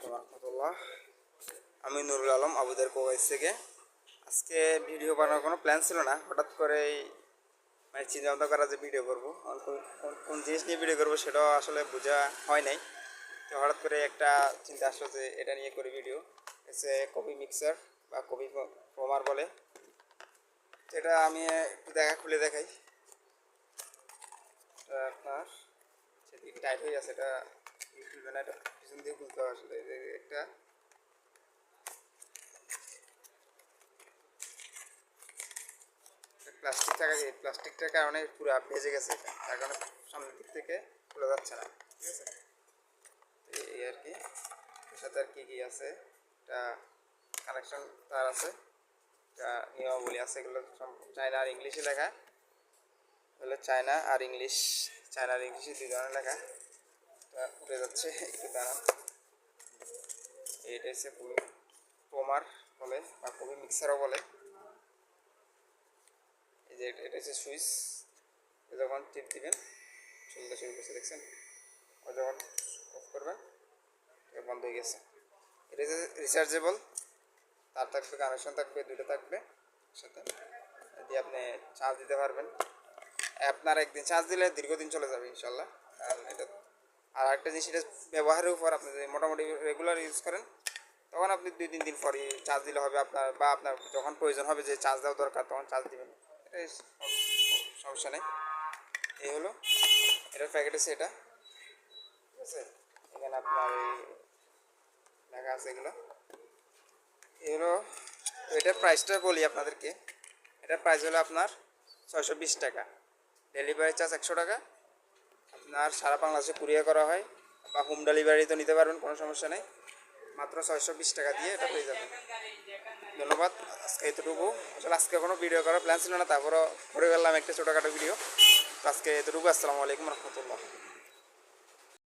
আলাইকুম রহমতুল্লাহ। আমি নুরুল আলম আবুদের কোভাইস থেকে। আজকে ভিডিও বানানোর কোনো প্ল্যান ছিল না, হঠাৎ করেই মানে চিন্তা ভাবনা করা যে ভিডিও করবো, কোন জিনিস নিয়ে ভিডিও করবো সেটাও আসলে বোঝা হয় নাই। তো হঠাৎ করে একটা চিন্তা আসলো যে এটা নিয়ে করি ভিডিও। এসে কপি মিক্সার বা কপি ফোমার বলে, এটা আমি একটু খুলে দেখাই। এটা আপনার সেদিকে টাইট হয়ে আছে, এটা খুলবে না, এটা পিছন দিয়ে খুলতে হবে আসলে। একটা প্লাস্টিকটার কারণে পুরো ভেজে গেছে, এটা তার কারণে সামনের দিক থেকে খোলা যাচ্ছে না। ঠিক আছে, এই আর কি। এর সাথে আর কি আছে, এটা কানেকশন তার আছে, এটা নিয়মাবলী আছে, এগুলো চায়না আর ইংলিশে লেখা। হলো চায়না আর ইংলিশ, চায়না আর ইংলিশে দুই ধরনের লেখা। এটা উঠে যাচ্ছে, একটু দাঁড়ান। এটা হচ্ছে কবি পোমার বলে বা কবি মিক্সারও বলে। এই যে এটা হচ্ছে সুইচ, যখন টিপ দিবেন চলতে শুরু করছে, দেখছেন? ও যখন অফ করবেন বন্ধ হয়ে গেছে। এটা হচ্ছে রিচার্জেবল, তার থাকবে, কানেকশন থাকবে, দুটো থাকবে সাথে দিয়ে আপনি চার্জ দিতে পারবেন। আপনার একদিন চার্জ দিলে দীর্ঘদিন চলে যাবে ইনশাল্লাহ। আর এটা আর একটা জিনিস, এটা ব্যবহারের উপর, আপনি যদি মোটামুটি রেগুলার ইউজ করেন তখন আপনি 2-3 দিন পরই চার্জ দিলে হবে আপনার, বা আপনার যখন প্রয়োজন হবে যে চার্জ দেওয়া দরকার তখন চার্জ দিবেন, এটাই সমস্যা নেই। এই হলো এটার প্যাকেট আছে, এটা ঠিক আছে। এখানে আপনার এই লেখা আছে এগুলো। এগুলো তো এটার প্রাইসটা বলি আপনাদেরকে। এটার প্রাইস হলো আপনার 620 টাকা, ডেলিভারি চার্জ 100 টাকা। আপনার সারা বাংলাদেশে কুরিয়ার করা হয়, বা হোম ডেলিভারি তো নিতে পারবেন, কোনো সমস্যা নেই। মাত্র 620 টাকা দিয়ে এটা পেয়ে যাবেন। ধন্যবাদ। আজকে এতটুকু, আসলে আজকে কোনো ভিডিও করার প্ল্যান ছিল না, তারপরও করে ফেললাম একটা ছোটোখাটো ভিডিও। আজকে এতটুকু। আসসালামু আলাইকুম রহমতুল্লাহ।